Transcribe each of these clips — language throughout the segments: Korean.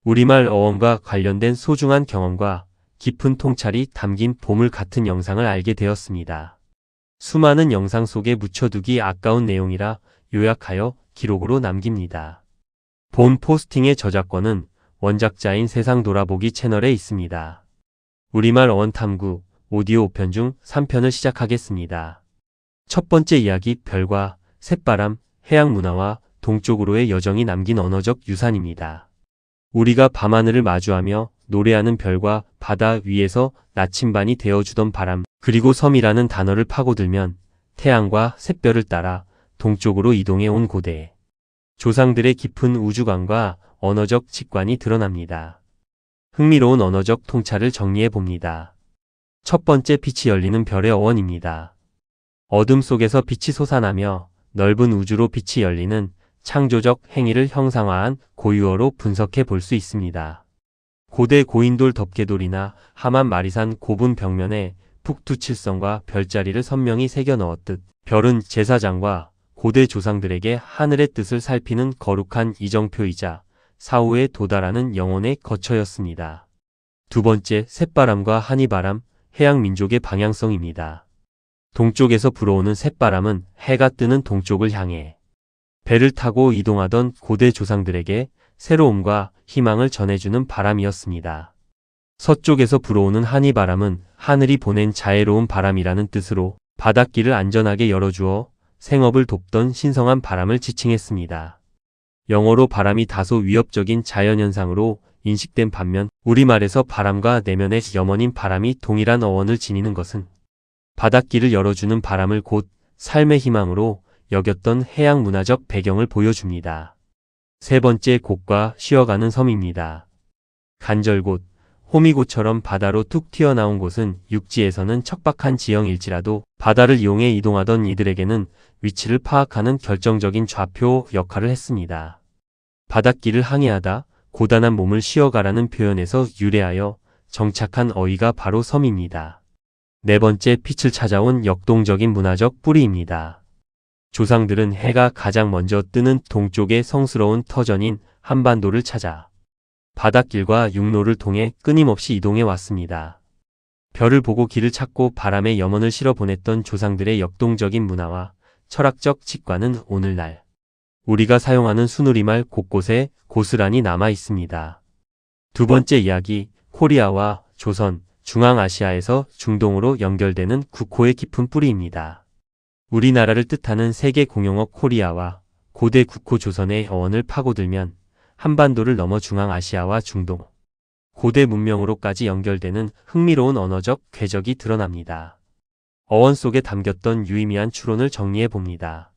우리말 어원과 관련된 소중한 경험과 깊은 통찰이 담긴 보물 같은 영상을 알게 되었습니다. 수많은 영상 속에 묻혀두기 아까운 내용이라 요약하여 기록으로 남깁니다. 본 포스팅의 저작권은 원작자인 세상 돌아보기 채널에 있습니다. 우리말 어원 탐구 오디오 5편 중 3편을 시작하겠습니다. 첫 번째 이야기 별과 새바람, 해양 문화와 동쪽으로의 여정이 남긴 언어적 유산입니다. 우리가 밤하늘을 마주하며 노래하는 별과 바다 위에서 나침반이 되어주던 바람, 그리고 섬이라는 단어를 파고들면 태양과 샛별을 따라 동쪽으로 이동해 온 고대 조상들의 깊은 우주관과 언어적 직관이 드러납니다. 흥미로운 언어적 통찰을 정리해 봅니다. 첫 번째, 빛이 열리는 별의 어원입니다. 어둠 속에서 빛이 솟아나며 넓은 우주로 빛이 열리는 창조적 행위를 형상화한 고유어로 분석해 볼 수 있습니다. 고대 고인돌 덮개돌이나 하만 마리산 고분 벽면에 북두칠성과 별자리를 선명히 새겨 넣었듯 별은 제사장과 고대 조상들에게 하늘의 뜻을 살피는 거룩한 이정표이자 사후에 도달하는 영혼의 거처였습니다. 두 번째, 샛바람과 한이바람, 해양 민족의 방향성입니다. 동쪽에서 불어오는 샛바람은 해가 뜨는 동쪽을 향해 배를 타고 이동하던 고대 조상들에게 새로움과 희망을 전해주는 바람이었습니다. 서쪽에서 불어오는 한이바람은 하늘이 보낸 자애로운 바람이라는 뜻으로 바닷길을 안전하게 열어주어 생업을 돕던 신성한 바람을 지칭했습니다. 영어로 바람이 다소 위협적인 자연현상으로 인식된 반면 우리말에서 바람과 내면의 염원인 바람이 동일한 어원을 지니는 것은 바닷길을 열어주는 바람을 곧 삶의 희망으로 여겼던 해양 문화적 배경을 보여줍니다. 세 번째, 곳과 쉬어가는 섬입니다. 간절곶, 호미곶처럼 바다로 툭 튀어나온 곳은 육지에서는 척박한 지형일지라도 바다를 이용해 이동하던 이들에게는 위치를 파악하는 결정적인 좌표 역할을 했습니다. 바닷길을 항해하다 고단한 몸을 쉬어가라는 표현에서 유래하여 정착한 어휘가 바로 섬입니다. 네 번째, 빛을 찾아온 역동적인 문화적 뿌리입니다. 조상들은 해가 가장 먼저 뜨는 동쪽의 성스러운 터전인 한반도를 찾아 바닷길과 육로를 통해 끊임없이 이동해 왔습니다. 별을 보고 길을 찾고 바람에 염원을 실어 보냈던 조상들의 역동적인 문화와 철학적 직관은 오늘날 우리가 사용하는 순우리말 곳곳에 고스란히 남아 있습니다. 두 번째 이야기, 코리아와 조선, 중앙아시아에서 중동으로 연결되는 국호의 깊은 뿌리입니다. 우리나라를 뜻하는 세계 공용어 코리아와 고대 국호 조선의 어원을 파고들면 한반도를 넘어 중앙아시아와 중동, 고대 문명으로까지 연결되는 흥미로운 언어적 궤적이 드러납니다. 어원 속에 담겼던 유의미한 추론을 정리해 봅니다.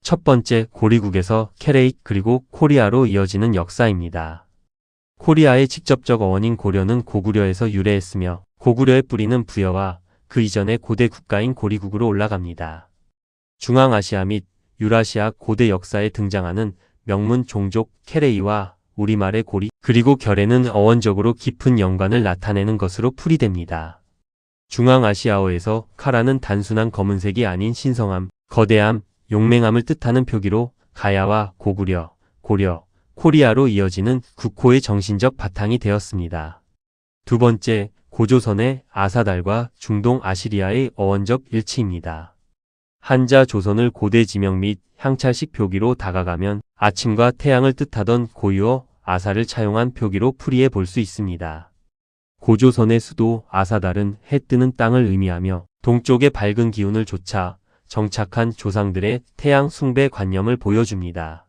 첫 번째, 고리국에서 케레익 그리고 코리아로 이어지는 역사입니다. 코리아의 직접적 어원인 고려는 고구려에서 유래했으며 고구려의 뿌리는 부여와 그 이전의 고대 국가인 고리국으로 올라갑니다. 중앙아시아 및 유라시아 고대 역사에 등장하는 명문 종족 케레이와 우리말의 고리 그리고 결에는 어원적으로 깊은 연관을 나타내는 것으로 풀이됩니다. 중앙아시아어에서 카라는 단순한 검은색이 아닌 신성함, 거대함, 용맹함을 뜻하는 표기로 가야와 고구려, 고려, 코리아로 이어지는 국호의 정신적 바탕이 되었습니다. 두 번째, 고조선의 아사달과 중동 아시리아의 어원적 일치입니다. 한자 조선을 고대 지명 및 향찰식 표기로 다가가면 아침과 태양을 뜻하던 고유어 아사를 차용한 표기로 풀이해 볼 수 있습니다. 고조선의 수도 아사달은 해 뜨는 땅을 의미하며 동쪽의 밝은 기운을 좇아 정착한 조상들의 태양 숭배 관념을 보여줍니다.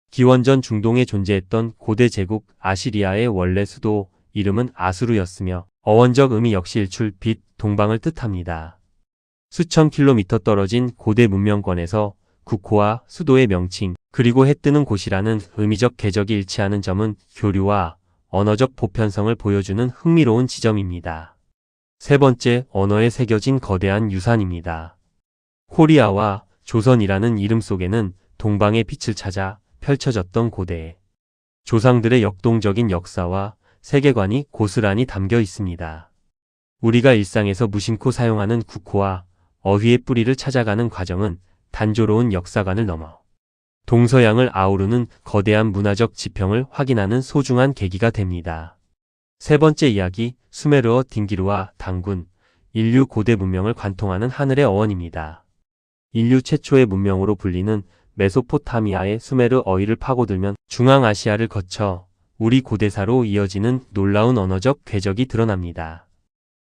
기원전 중동에 존재했던 고대 제국 아시리아의 원래 수도 이름은 아수르였으며 어원적 의미 역시 일출, 빛, 동방을 뜻합니다. 수천 킬로미터 떨어진 고대 문명권에서 국호와 수도의 명칭, 그리고 해 뜨는 곳이라는 의미적 궤적이 일치하는 점은 교류와 언어적 보편성을 보여주는 흥미로운 지점입니다. 세 번째, 언어에 새겨진 거대한 유산입니다. 코리아와 조선이라는 이름 속에는 동방의 빛을 찾아 펼쳐졌던 고대 조상들의 역동적인 역사와 세계관이 고스란히 담겨 있습니다. 우리가 일상에서 무심코 사용하는 국호와 어휘의 뿌리를 찾아가는 과정은 단조로운 역사관을 넘어 동서양을 아우르는 거대한 문화적 지평을 확인하는 소중한 계기가 됩니다. 세 번째 이야기, 수메르어 딩기르와 단군, 인류 고대 문명을 관통하는 하늘의 어원입니다. 인류 최초의 문명으로 불리는 메소포타미아의 수메르어의를 파고들면 중앙아시아를 거쳐 우리 고대사로 이어지는 놀라운 언어적 궤적이 드러납니다.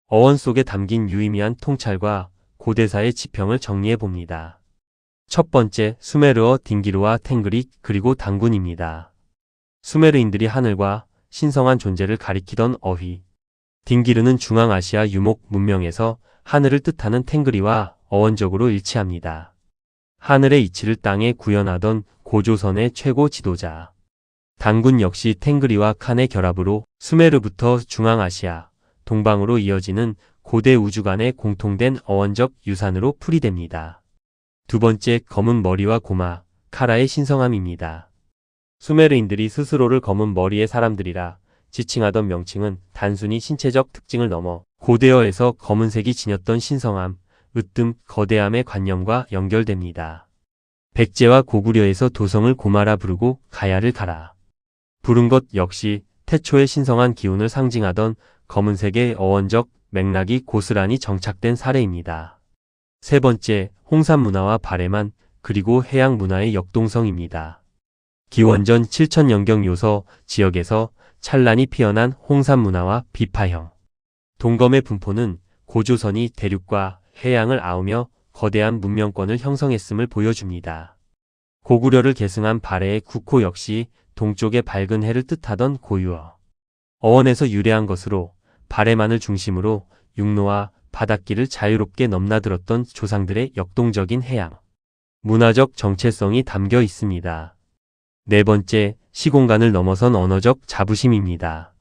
어원 속에 담긴 유의미한 통찰과 고대사의 지평을 정리해 봅니다. 첫 번째, 수메르어 딩기르와 탱그리 그리고 단군입니다. 수메르인들이 하늘과 신성한 존재를 가리키던 어휘. 딩기르는 중앙아시아 유목 문명에서 하늘을 뜻하는 탱그리와 어원적으로 일치합니다. 하늘의 이치를 땅에 구현하던 고조선의 최고 지도자. 단군 역시 탱그리와 칸의 결합으로 수메르부터 중앙아시아, 동방으로 이어지는 고대 우주 간의 공통된 어원적 유산으로 풀이됩니다. 두 번째, 검은 머리와 고마, 카라의 신성함입니다. 수메르인들이 스스로를 검은 머리의 사람들이라 지칭하던 명칭은 단순히 신체적 특징을 넘어 고대어에서 검은색이 지녔던 신성함, 으뜸, 거대함의 관념과 연결됩니다. 백제와 고구려에서 도성을 고마라 부르고 가야를 가라 부른 것 역시 태초의 신성한 기운을 상징하던 검은색의 어원적 맥락이 고스란히 정착된 사례입니다. 세 번째, 홍산 문화와 바레만 그리고 해양 문화의 역동성입니다. 기원전 7000년경 요서 지역에서 찬란히 피어난 홍산 문화와 비파형, 동검의 분포는 고조선이 대륙과 해양을 아우며 거대한 문명권을 형성했음을 보여줍니다. 고구려를 계승한 바레의 국호 역시 동쪽의 밝은 해를 뜻하던 고유어. 어원에서 유래한 것으로 바레만을 중심으로 육로와 바닷길을 자유롭게 넘나들었던 조상들의 역동적인 해양, 문화적 정체성이 담겨 있습니다. 네 번째, 시공간을 넘어선 언어적 자부심입니다.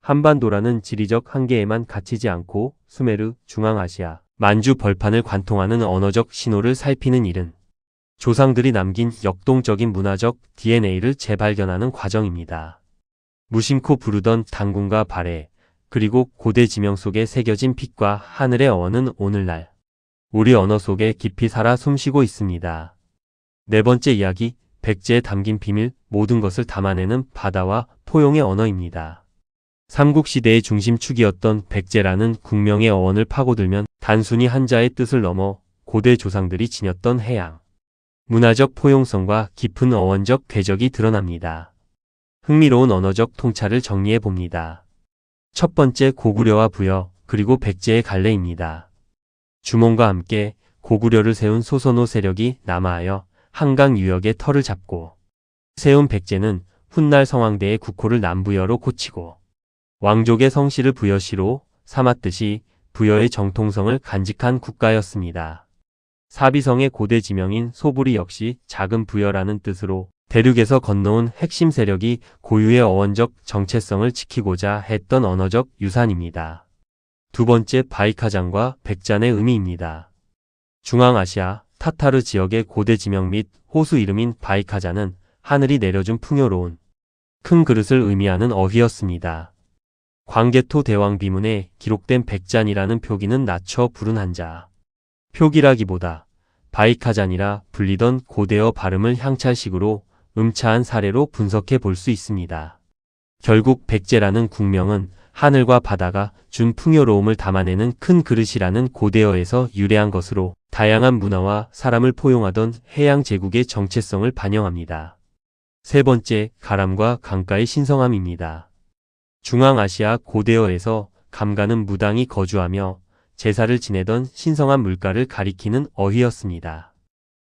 한반도라는 지리적 한계에만 갇히지 않고 수메르, 중앙아시아, 만주 벌판을 관통하는 언어적 신호를 살피는 일은 조상들이 남긴 역동적인 문화적 DNA를 재발견하는 과정입니다. 무심코 부르던 단군과 바레, 그리고 고대 지명 속에 새겨진 빛과 하늘의 어원은 오늘날 우리 언어 속에 깊이 살아 숨쉬고 있습니다. 네 번째 이야기, 백제에 담긴 비밀, 모든 것을 담아내는 바다와 포용의 언어입니다. 삼국시대의 중심축이었던 백제라는 국명의 어원을 파고들면 단순히 한자의 뜻을 넘어 고대 조상들이 지녔던 해양, 문화적 포용성과 깊은 어원적 궤적이 드러납니다. 흥미로운 언어적 통찰을 정리해 봅니다. 첫 번째, 고구려와 부여, 그리고 백제의 갈래입니다. 주몽과 함께 고구려를 세운 소선호 세력이 남하하여 한강 유역의 터를 잡고 세운 백제는 훗날 성황대의 국호를 남부여로 고치고 왕족의 성씨를 부여시로 삼았듯이 부여의 정통성을 간직한 국가였습니다. 사비성의 고대 지명인 소불이 역시 작은 부여라는 뜻으로 대륙에서 건너온 핵심 세력이 고유의 어원적 정체성을 지키고자 했던 언어적 유산입니다. 두 번째, 바이카잔과 백잔의 의미입니다. 중앙아시아, 타타르 지역의 고대 지명 및 호수 이름인 바이카잔은 하늘이 내려준 풍요로운 큰 그릇을 의미하는 어휘였습니다. 광개토 대왕 비문에 기록된 백잔이라는 표기는 낮춰 부른 한자 표기라기보다 바이카잔이라 불리던 고대어 발음을 향찰식으로 음차한 사례로 분석해 볼 수 있습니다. 결국 백제라는 국명은 하늘과 바다가 준 풍요로움을 담아내는 큰 그릇이라는 고대어에서 유래한 것으로 다양한 문화와 사람을 포용하던 해양 제국의 정체성을 반영합니다. 세 번째, 가람과 강가의 신성함입니다. 중앙아시아 고대어에서 감가는 무당이 거주하며 제사를 지내던 신성한 물가를 가리키는 어휘였습니다.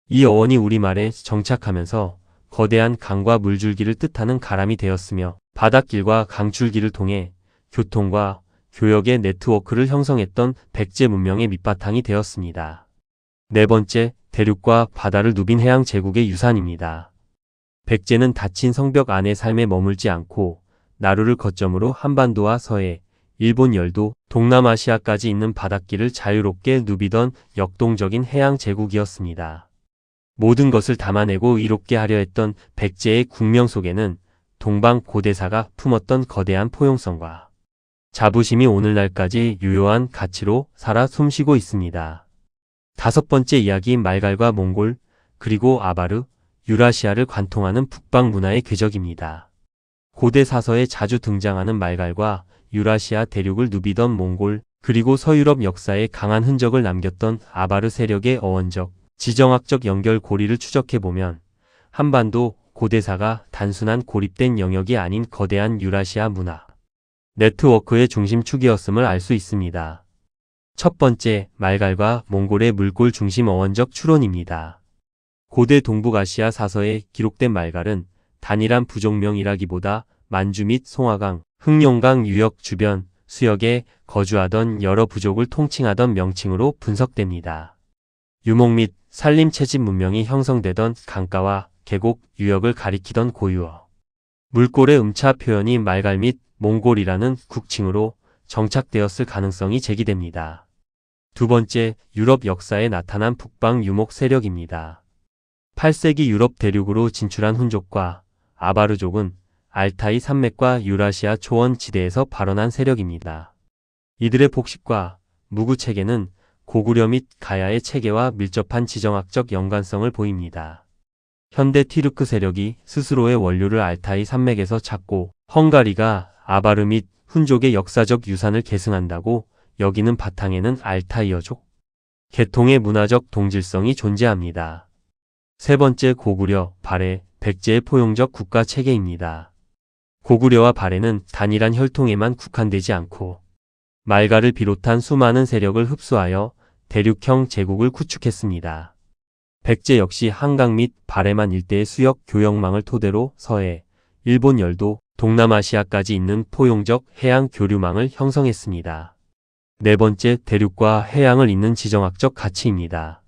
이 어원이 우리말에 정착하면서 거대한 강과 물줄기를 뜻하는 가람이 되었으며 바닷길과 강줄기를 통해 교통과 교역의 네트워크를 형성했던 백제 문명의 밑바탕이 되었습니다. 네 번째, 대륙과 바다를 누빈 해양 제국의 유산입니다. 백제는 닫힌 성벽 안의 삶에 머물지 않고 나루를 거점으로 한반도와 서해, 일본 열도, 동남아시아까지 있는 바닷길을 자유롭게 누비던 역동적인 해양 제국이었습니다. 모든 것을 담아내고 이롭게 하려 했던 백제의 국명 속에는 동방 고대사가 품었던 거대한 포용성과 자부심이 오늘날까지 유효한 가치로 살아 숨쉬고 있습니다. 다섯 번째 이야기, 말갈과 몽골, 그리고 아바르, 유라시아를 관통하는 북방 문화의 궤적입니다. 고대 사서에 자주 등장하는 말갈과 유라시아 대륙을 누비던 몽골, 그리고 서유럽 역사에 강한 흔적을 남겼던 아바르 세력의 어원적, 지정학적 연결고리를 추적해보면 한반도 고대사가 단순한 고립된 영역이 아닌 거대한 유라시아 문화 네트워크의 중심축이었음을 알 수 있습니다. 첫 번째, 말갈과 몽골의 물골 중심 어원적 추론입니다. 고대 동북아시아 사서에 기록된 말갈은 단일한 부족명이라기보다 만주 및 송화강, 흑룡강 유역 주변 수역에 거주하던 여러 부족을 통칭하던 명칭으로 분석됩니다. 유목 및 산림 채집 문명이 형성되던 강가와 계곡, 유역을 가리키던 고유어. 물골의 음차 표현이 말갈 및 몽골이라는 국칭으로 정착되었을 가능성이 제기됩니다. 두 번째, 유럽 역사에 나타난 북방 유목 세력입니다. 8세기 유럽 대륙으로 진출한 훈족과 아바르족은 알타이 산맥과 유라시아 초원 지대에서 발원한 세력입니다. 이들의 복식과 무구 체계는 고구려 및 가야의 체계와 밀접한 지정학적 연관성을 보입니다. 현대 티르크 세력이 스스로의 원료를 알타이 산맥에서 찾고 헝가리가 아바르 및 훈족의 역사적 유산을 계승한다고 여기는 바탕에는 알타이어족 계통의 문화적 동질성이 존재합니다. 세 번째, 고구려, 발해, 백제의 포용적 국가 체계입니다. 고구려와 발해는 단일한 혈통에만 국한되지 않고 말갈을 비롯한 수많은 세력을 흡수하여 대륙형 제국을 구축했습니다. 백제 역시 한강 및 발해만 일대의 수역 교역망을 토대로 서해, 일본 열도, 동남아시아까지 있는 포용적 해양 교류망을 형성했습니다. 네 번째, 대륙과 해양을 잇는 지정학적 가치입니다.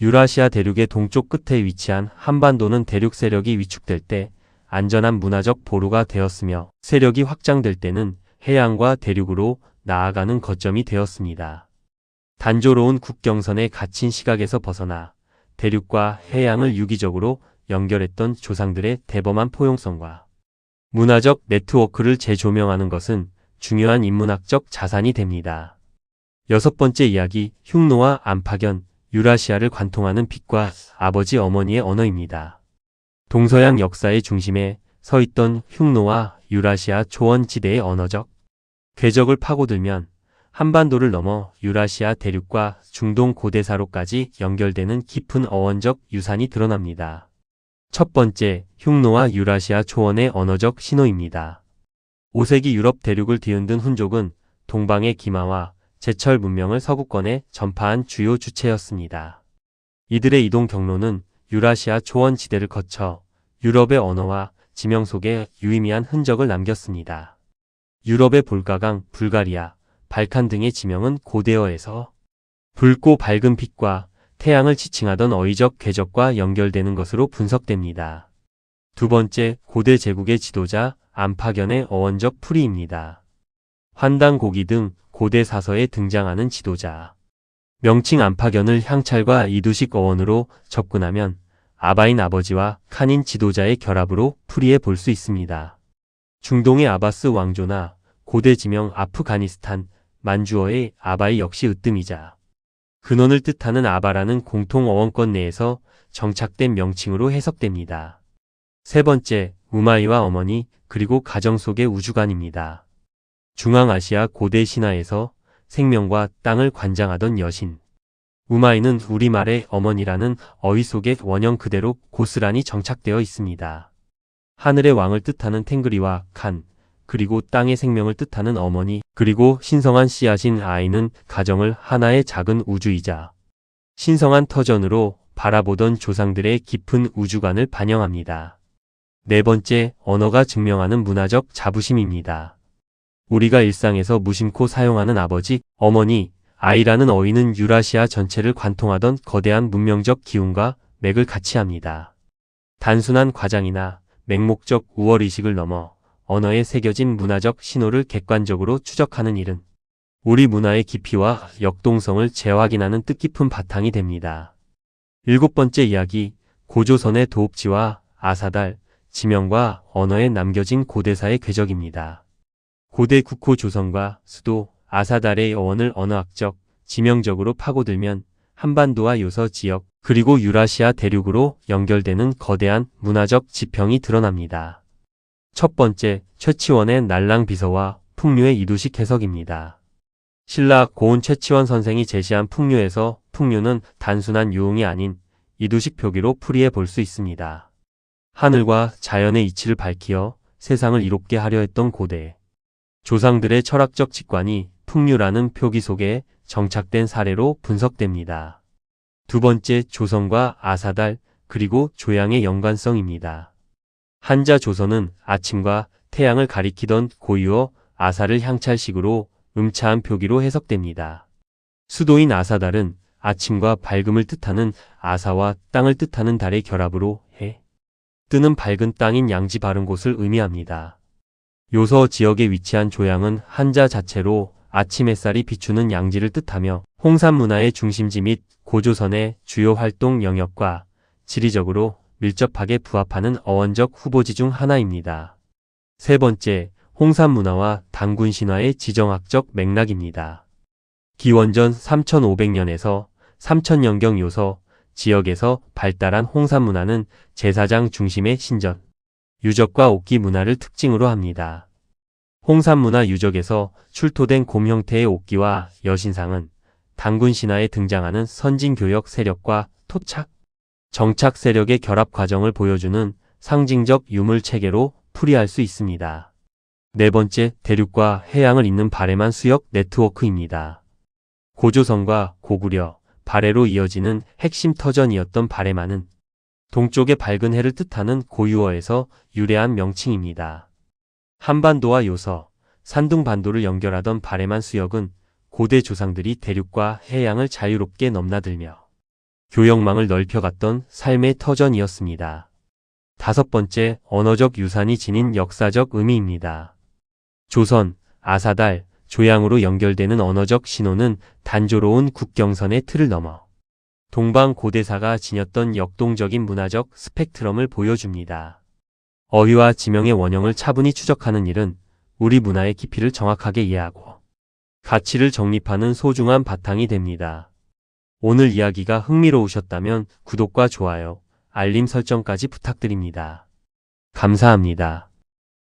유라시아 대륙의 동쪽 끝에 위치한 한반도는 대륙 세력이 위축될 때 안전한 문화적 보루가 되었으며 세력이 확장될 때는 해양과 대륙으로 나아가는 거점이 되었습니다. 단조로운 국경선에 갇힌 시각에서 벗어나 대륙과 해양을 유기적으로 연결했던 조상들의 대범한 포용성과 문화적 네트워크를 재조명하는 것은 중요한 인문학적 자산이 됩니다. 여섯 번째 이야기, 흉노와 안파견, 유라시아를 관통하는 빛과 아버지 어머니의 언어입니다. 동서양 역사의 중심에 서 있던 흉노와 유라시아 초원지대의 언어적 궤적을 파고들면 한반도를 넘어 유라시아 대륙과 중동 고대사로까지 연결되는 깊은 어원적 유산이 드러납니다. 첫 번째, 흉노와 유라시아 초원의 언어적 신호입니다. 5세기 유럽 대륙을 뒤흔든 훈족은 동방의 기마와 제철 문명을 서구권에 전파한 주요 주체였습니다. 이들의 이동 경로는 유라시아 초원 지대를 거쳐 유럽의 언어와 지명 속에 유의미한 흔적을 남겼습니다. 유럽의 볼가강, 불가리아, 발칸 등의 지명은 고대어에서 붉고 밝은 빛과 태양을 지칭하던 어휘적 궤적과 연결되는 것으로 분석됩니다. 두 번째, 고대 제국의 지도자 안파견의 어원적 풀이입니다. 환단고기 등 고대 사서에 등장하는 지도자. 명칭 안파견을 향찰과 이두식 어원으로 접근하면 아바인 아버지와 칸인 지도자의 결합으로 풀이해 볼 수 있습니다. 중동의 아바스 왕조나 고대 지명 아프가니스탄, 만주어의 아바이 역시 으뜸이자 근원을 뜻하는 아바라는 공통 어원권 내에서 정착된 명칭으로 해석됩니다. 세 번째, 우마이와 어머니 그리고 가정 속의 우주관입니다. 중앙아시아 고대 신화에서 생명과 땅을 관장하던 여신 우마이는 우리말의 어머니라는 어휘 속의 원형 그대로 고스란히 정착되어 있습니다. 하늘의 왕을 뜻하는 탱그리와 칸, 그리고 땅의 생명을 뜻하는 어머니, 그리고 신성한 씨앗인 아이는 가정을 하나의 작은 우주이자 신성한 터전으로 바라보던 조상들의 깊은 우주관을 반영합니다. 네 번째, 언어가 증명하는 문화적 자부심입니다. 우리가 일상에서 무심코 사용하는 아버지, 어머니, 아이라는 어휘는 유라시아 전체를 관통하던 거대한 문명적 기운과 맥을 같이 합니다. 단순한 과장이나 맹목적 우월의식을 넘어 언어에 새겨진 문화적 신호를 객관적으로 추적하는 일은 우리 문화의 깊이와 역동성을 재확인하는 뜻깊은 바탕이 됩니다. 일곱 번째 이야기, 고조선의 도읍지와 아사달, 지명과 언어에 남겨진 고대사의 궤적입니다. 고대 국호 조선과 수도 아사달의 어원을 언어학적, 지명적으로 파고들면 한반도와 요서 지역, 그리고 유라시아 대륙으로 연결되는 거대한 문화적 지평이 드러납니다. 첫 번째, 최치원의 날랑 비서와 풍류의 이두식 해석입니다. 신라 고은 최치원 선생이 제시한 풍류에서 풍류는 단순한 유흥이 아닌 이두식 표기로 풀이해 볼 수 있습니다. 하늘과 자연의 이치를 밝히어 세상을 이롭게 하려 했던 고대 조상들의 철학적 직관이 풍류라는 표기 속에 정착된 사례로 분석됩니다. 두 번째, 조선과 아사달 그리고 조양의 연관성입니다. 한자 조선은 아침과 태양을 가리키던 고유어 아사를 향찰식으로 음차한 표기로 해석됩니다. 수도인 아사달은 아침과 밝음을 뜻하는 아사와 땅을 뜻하는 달의 결합으로 해 뜨는 밝은 땅인 양지 바른 곳을 의미합니다. 요서 지역에 위치한 조양은 한자 자체로 아침 햇살이 비추는 양지를 뜻하며 홍산 문화의 중심지 및 고조선의 주요 활동 영역과 지리적으로 밀접하게 부합하는 어원적 후보지 중 하나입니다. 세 번째, 홍산 문화와 단군 신화의 지정학적 맥락입니다. 기원전 3500년에서 3000년경 요서 지역에서 발달한 홍산 문화는 제사장 중심의 신전, 유적과 옥기 문화를 특징으로 합니다. 홍산 문화 유적에서 출토된 곰 형태의 옥기와 여신상은 단군 신화에 등장하는 선진교역 세력과 토착, 정착 세력의 결합 과정을 보여주는 상징적 유물 체계로 풀이할 수 있습니다. 네 번째, 대륙과 해양을 잇는 발해만 수역 네트워크입니다. 고조선과 고구려, 발해로 이어지는 핵심 터전이었던 발해만은 동쪽의 밝은 해를 뜻하는 고유어에서 유래한 명칭입니다. 한반도와 요서, 산둥반도를 연결하던 발해만 수역은 고대 조상들이 대륙과 해양을 자유롭게 넘나들며 교역망을 넓혀갔던 삶의 터전이었습니다. 다섯 번째, 언어적 유산이 지닌 역사적 의미입니다. 조선, 아사달, 조양으로 연결되는 언어적 신호는 단조로운 국경선의 틀을 넘어 동방 고대사가 지녔던 역동적인 문화적 스펙트럼을 보여줍니다. 어휘와 지명의 원형을 차분히 추적하는 일은 우리 문화의 깊이를 정확하게 이해하고 가치를 정립하는 소중한 바탕이 됩니다. 오늘 이야기가 흥미로우셨다면 구독과 좋아요, 알림 설정까지 부탁드립니다. 감사합니다.